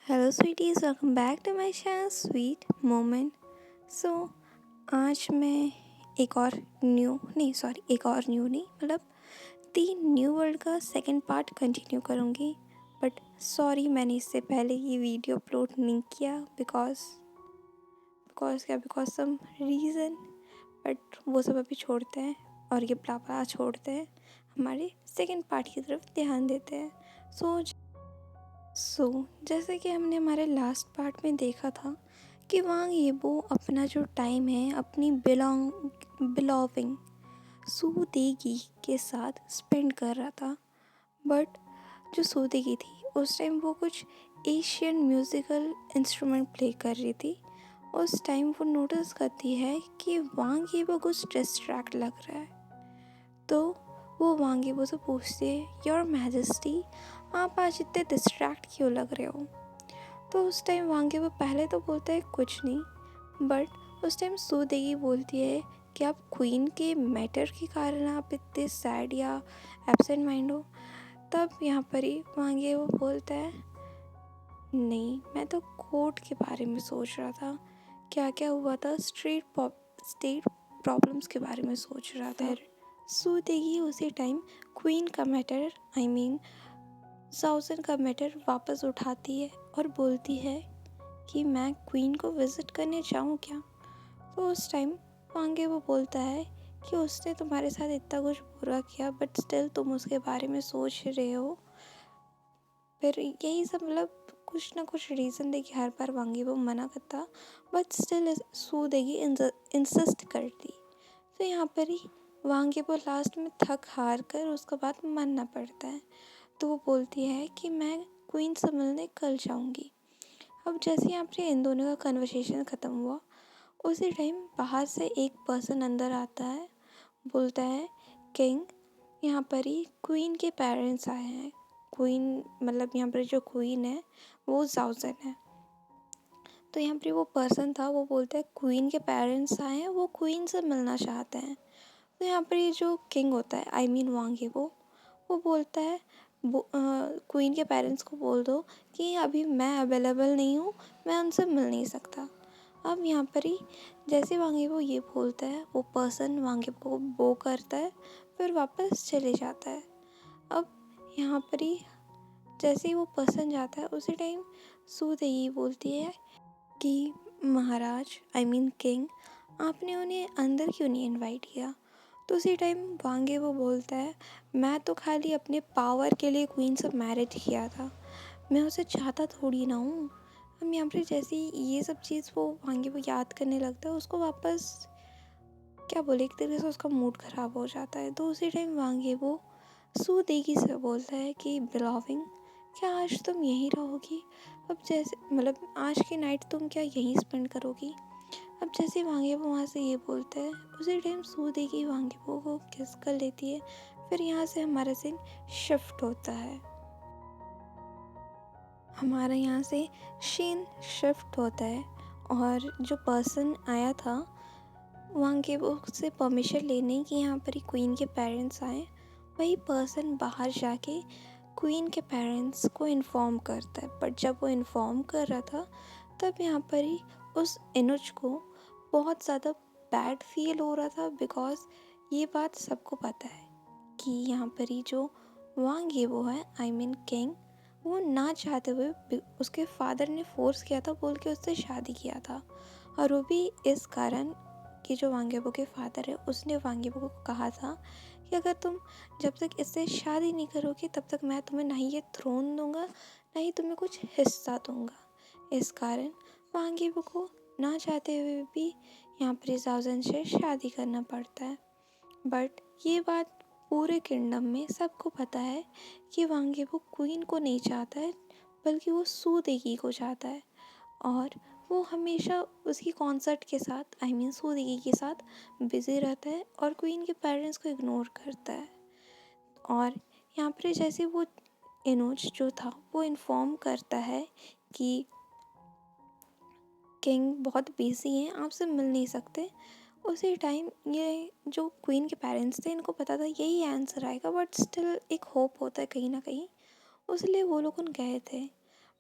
Hello sweeties, welcome back to my channel sweet moment. So आज मैं एक और न्यू नहीं मतलब दी न्यू वर्ल्ड का सेकंड पार्ट कंटिन्यू करूँगी। बट सॉरी, मैंने इससे पहले ये वीडियो अपलोड नहीं किया बिकॉज सम रीज़न। बट वो सब अभी छोड़ते हैं और ये ब्ला छोड़ते हैं, हमारे सेकंड पार्ट की तरफ ध्यान देते हैं। जैसे कि हमने हमारे लास्ट पार्ट में देखा था कि वांग येबो अपना जो टाइम है अपनी बिलोविंग सूदेगी के साथ स्पेंड कर रहा था। बट जो सूदेगी थी उस टाइम वो कुछ एशियन म्यूज़िकल इंस्ट्रूमेंट प्ले कर रही थी। उस टाइम वो नोटिस करती है कि वांग येबो कुछ डिस्ट्रैक्ट लग रहा है। तो वो वांग येबो से पूछती है, योर मैजेस्टी, आप आज इतने डिस्ट्रैक्ट क्यों लग रहे हो? तो उस टाइम वांग येबो पहले तो बोलता है कुछ नहीं, बट उस टाइम सूदेगी बोलती है कि आप क्वीन के मैटर के कारण आप इतने सैड या एब्सेंट माइंड हो। तब यहाँ पर ही वांग येबो बोलता है, नहीं, मैं तो कोर्ट के बारे में सोच रहा था, क्या क्या हुआ था, स्टेट प्रॉब्लम्स के बारे में सोच रहा था। सूदेगी उसी टाइम क्वीन का मैटर साउजन का मैटर वापस उठाती है और बोलती है कि मैं क्वीन को विज़िट करने जाऊँ क्या? तो उस टाइम वांगे वो बोलता है कि उसने तुम्हारे साथ इतना कुछ बुरा किया बट स्टिल तुम उसके बारे में सोच रहे हो। फिर यही सब कुछ ना कुछ रीज़न देके हर बार वांगे वो मना करता, बट स्टिल सूदेगी इंसिस्ट करती। तो यहाँ पर ही वांगे वो लास्ट में थक हार कर उसका बात मानना पड़ता है। तो वो बोलती है कि मैं क्वीन से मिलने कल जाऊँगी। अब जैसे यहाँ पर इन दोनों का कन्वर्सेशन ख़त्म हुआ, उसी टाइम बाहर से एक पर्सन अंदर आता है, बोलता है, किंग, यहाँ पर ही क्वीन के पेरेंट्स आए हैं। क्वीन यहाँ पर जो क्वीन है वो जाउजन है। तो यहाँ पर वो पर्सन था, वो बोलता है क्वीन के पेरेंट्स आए हैं, वो क्वीन से मिलना चाहते हैं। तो यहाँ पर ये जो किंग होता है वांगे वो बोलता है, क्वीन के पेरेंट्स को बोल दो कि अभी मैं अवेलेबल नहीं हूँ, मैं उनसे मिल नहीं सकता। अब यहाँ पर ही जैसे वांगे वो ये बोलता है, वो पर्सन वांगे को बो करता है, फिर वापस चले जाता है। अब यहाँ पर ही जैसे ही वो पर्सन जाता है उसी टाइम सूदेगी बोलती है कि महाराज किंग, आपने उन्हें अंदर क्यों नहीं इनवाइट किया? तो उसी टाइम वांगे वो बोलता है, मैं तो खाली अपने पावर के लिए क्वीन से मैरिज किया था, मैं उसे चाहता थोड़ी ना हूँ। हम यहाँ पर जैसे ही ये सब चीज़ वो वांगे वो याद करने लगता है, उसको वापस क्या बोले, एक तरीके से उसका मूड ख़राब हो जाता है। तो उसी टाइम वांगे वो सूदेगी से बोलता है कि बिलोविंग, क्या आज तुम यहीं रहोगी? अब जैसे आज की नाइट तुम क्या यहीं स्पेंड करोगी? अब जैसे वांगे वो वहाँ से ये बोलता है, उसी टाइम सूदेगी वांगे वो को किस कर लेती है। फिर यहाँ से हमारा सीन शिफ्ट होता है, हमारा यहाँ से सीन शिफ्ट होता है और जो पर्सन आया था वांगे वो से परमिशन लेने की यहाँ पर ही क्वीन के पेरेंट्स आए, वही पर्सन बाहर जाके क्वीन के पेरेंट्स को इन्फॉर्म करता है। बट जब वो इन्फॉर्म कर रहा था तब यहाँ पर ही उस इनुज को बहुत ज़्यादा बैड फील हो रहा था, बिकॉज ये बात सबको पता है कि यहाँ पर ही जो वांग येबो है किंग, वो ना चाहते हुए उसके फादर ने फोर्स किया था, बोल के उससे शादी किया था। और वो भी इस कारण कि जो वांग येबो के फादर है उसने वांग येबो को कहा था कि अगर तुम जब तक इससे शादी नहीं करोगे तब तक मैं तुम्हें ना ही ये थ्रोन दूंगा, ना ही तुम्हें कुछ हिस्सा दूंगा। इस कारण वांग येबो को ना चाहते हुए भी यहाँ पर जाउजन से शादी करना पड़ता है। बट ये बात पूरे किंगडम में सबको पता है कि वांग येबो क्वीन को नहीं चाहता है, बल्कि वो सूदेगी को चाहता है। और वो हमेशा उसकी कॉन्सर्ट के साथ सूदेगी के साथ बिज़ी रहता है और क्वीन के पेरेंट्स को इग्नोर करता है। और यहाँ पर जैसे वो इनोज जो था वो इन्फॉर्म करता है कि किंग बहुत बिजी हैं, आपसे मिल नहीं सकते। उसी टाइम ये जो क्वीन के पेरेंट्स थे इनको पता था यही आंसर आएगा, बट स्टिल एक होप होता है कहीं ना कहीं, इसलिए वो लोग उन गए थे।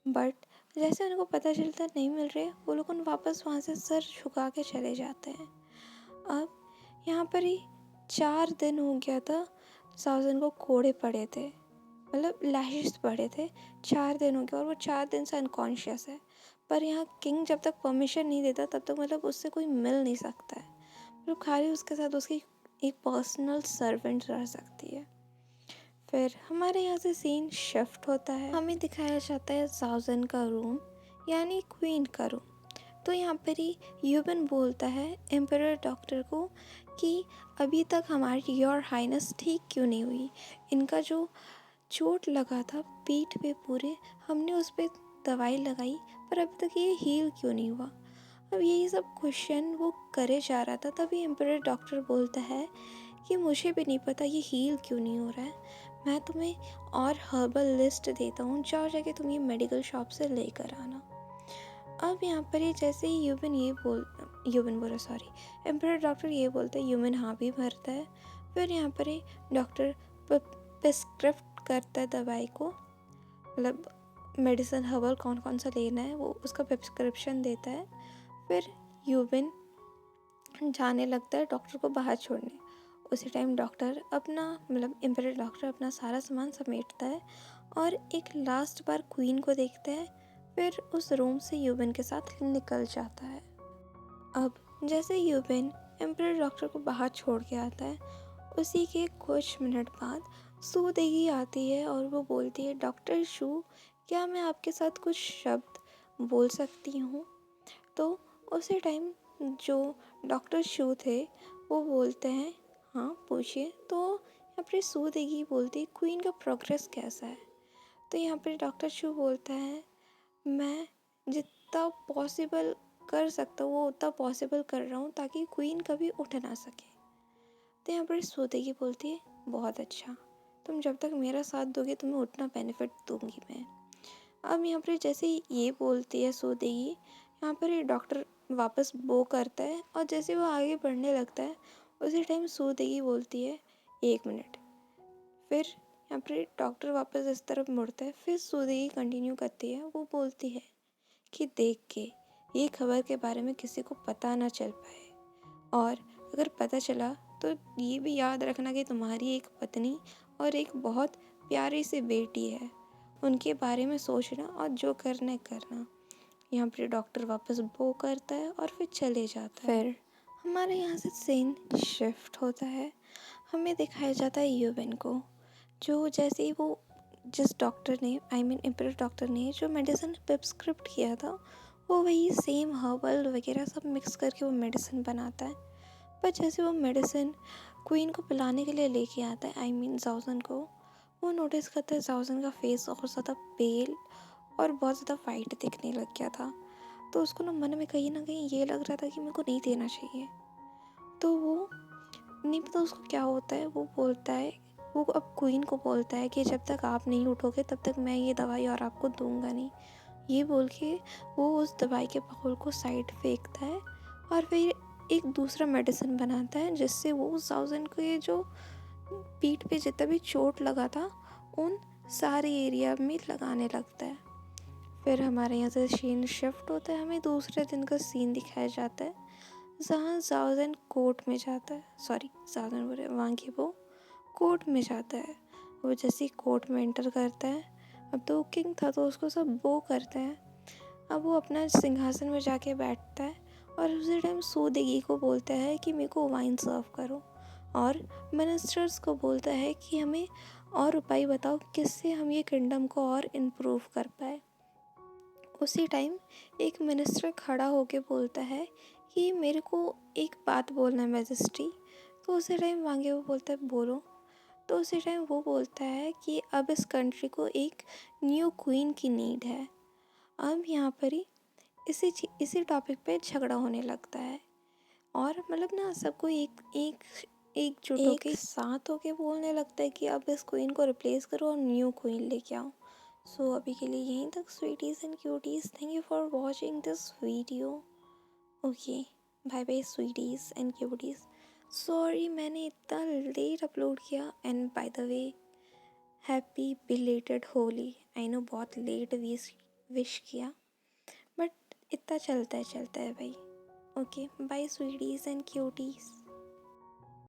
बट जैसे उनको पता चलता नहीं मिल रहे, वो लोग उन वापस वहाँ से सर झुका के चले जाते हैं। अब यहाँ पर ही 4 दिन हो गया था साउजन को कोड़े पड़े थे, मतलब लैशेस पड़े थे। 4 दिन हो गया और वो 4 दिन से अनकॉन्शियस है। पर यहाँ किंग जब तक परमिशन नहीं देता तब तक मतलब उससे कोई मिल नहीं सकता है। मतलब खाली उसके साथ उसकी एक पर्सनल सर्वेंट रह सकती है। फिर हमारे यहाँ से सीन शिफ्ट होता है, हमें दिखाया जाता है साउजन का रूम, यानी क्वीन का रूम। तो यहाँ पर ही यूबन बोलता है एम्परर डॉक्टर को कि अभी तक हमारी योर हाइनेस ठीक क्यों नहीं हुई। इनका जो चोट लगा था पीठ पे पूरे, हमने उस पर दवाई लगाई पर अभी तक ये हील क्यों नहीं हुआ। अब यही सब क्वेश्चन वो करे जा रहा था, तभी एम्परर डॉक्टर बोलता है कि मुझे भी नहीं पता ये हील क्यों नहीं हो रहा है। मैं तुम्हें और हर्बल लिस्ट देता हूँ, जाओ जाके तुम ये मेडिकल शॉप से लेकर आना। अब यहाँ पर ही जैसे ही यूबन बोला सॉरी, एम्परर डॉक्टर ये बोलता है, यूबन हाँ भी भरता है। फिर यहाँ पर ही डॉक्टर प्रिस्क्रिप्ट करता है दवाई को, मतलब मेडिसिन हर्बल कौन कौन सा लेना है वो उसका प्रिस्क्रिप्शन देता है। फिर यूबन जाने लगता है डॉक्टर को बाहर छोड़ने। उसी टाइम डॉक्टर अपना मतलब एम्परर डॉक्टर अपना सारा सामान समेटता है और एक लास्ट बार क्वीन को देखता है, फिर उस रूम से यूबन के साथ निकल जाता है। अब जैसे यूबन एम्परर डॉक्टर को बाहर छोड़ के आता है, उसी के कुछ मिनट बाद सू देगी आती है और वो बोलती है, डॉक्टर शू क्या मैं आपके साथ कुछ शब्द बोल सकती हूँ। तो उसी टाइम जो डॉक्टर शू थे वो बोलते हैं, हाँ पूछिए। तो यहाँ पर सू देगी बोलती है, क्वीन का प्रोग्रेस कैसा है। तो यहाँ पर डॉक्टर शू बोलता है, मैं जितना पॉसिबल कर सकता हूँ वो उतना पॉसिबल कर रहा हूँ ताकि क्वीन कभी उठ ना सके। तो यहाँ पर सूदेगी बोलती है, बहुत अच्छा, तुम जब तक मेरा साथ दोगे तुम्हें उतना बेनिफिट दूंगी मैं। अब यहाँ पर जैसे ही ये बोलती है सूदेगी, यहाँ पर ये डॉक्टर वापस बो करता है और जैसे वो आगे बढ़ने लगता है उसी टाइम सूदेगी बोलती है, 1 मिनट। फिर यहाँ पर डॉक्टर वापस इस तरफ मुड़ता है, फिर सूदेगी कंटिन्यू करती है, वो बोलती है कि देख के ये खबर के बारे में किसी को पता ना चल पाए, और अगर पता चला तो ये भी याद रखना कि तुम्हारी एक पत्नी और एक बहुत प्यारी सी बेटी है, उनके बारे में सोचना और जो करना है करना। यहाँ पर डॉक्टर वापस बो करता है और फिर चले जाता है। फिर हमारे यहाँ से सीन शिफ्ट होता है, हमें दिखाया जाता है यूबन को, जो जैसे ही वो जिस डॉक्टर ने एम्परर डॉक्टर ने जो मेडिसिन प्रिस्क्रिप्ट किया था वो वही सेम हर्बल वगैरह सब मिक्स करके वो मेडिसिन बनाता है। पर जैसे वो मेडिसिन क्वीन को पिलाने के लिए लेके आता है जाउजन को, वो नोटिस करता है जाउजन का फेस और ज़्यादा पेल और बहुत ज़्यादा वाइट दिखने लग गया था। तो उसको मन में कहीं ना कहीं ये लग रहा था कि मेरे को नहीं देना चाहिए। तो वो नहीं पता उसको क्या होता है, वो बोलता है, वो अब क्वीन को बोलता है कि जब तक आप नहीं उठोगे तब तक मैं ये दवाई और आपको दूंगा नहीं। ये बोल के वो उस दवाई के बाउल को साइड फेंकता है और फिर एक दूसरा मेडिसिन बनाता है जिससे वो जाउजन के जो पीठ पे जितना भी चोट लगा था उन सारे एरिया में लगाने लगता है। फिर हमारे यहाँ से सीन शिफ्ट होता है, हमें दूसरे दिन का सीन दिखाया जाता है जहाँ जाउजन कोर्ट में जाता है, सॉरी जाउजन बोले वांगीबो कोर्ट में जाता है। वो जैसे ही कोर्ट में एंटर करता है, अब तो किंग था तो उसको सब बो करते हैं। अब वो अपना सिंहासन में जाके बैठता है और उसी टाइम सूदेगी को बोलता है कि मेरे को वाइन सर्व करो, और मिनिस्टर्स को बोलता है कि हमें और उपाय बताओ किससे हम ये किंगडम को और इम्प्रूव कर पाए। उसी टाइम एक मिनिस्टर खड़ा होके बोलता है कि मेरे को एक बात बोलना है मैजेस्टी। तो उसी टाइम वांगे वो बोलता है बोलो। तो उसी टाइम वो बोलता है कि अब इस कंट्री को एक न्यू क्वीन की नीड है। अब यहाँ पर ही इसी टॉपिक पे झगड़ा होने लगता है और मतलब ना सबको एकजुट होके साथ होके बोलने लगता है कि अब इस क्वीन को रिप्लेस करो और न्यू क्वीन लेके आओ। सो अभी के लिए यहीं तक sweeties and cuties, thank you for watching this video. Okay, bye bye sweeties and cuties. Sorry मैंने इतना लेट अपलोड किया, and by the way happy belated Holi. I know बहुत लेट विश किया। इतना चलता है भाई। Okay bye sweeties and cuties.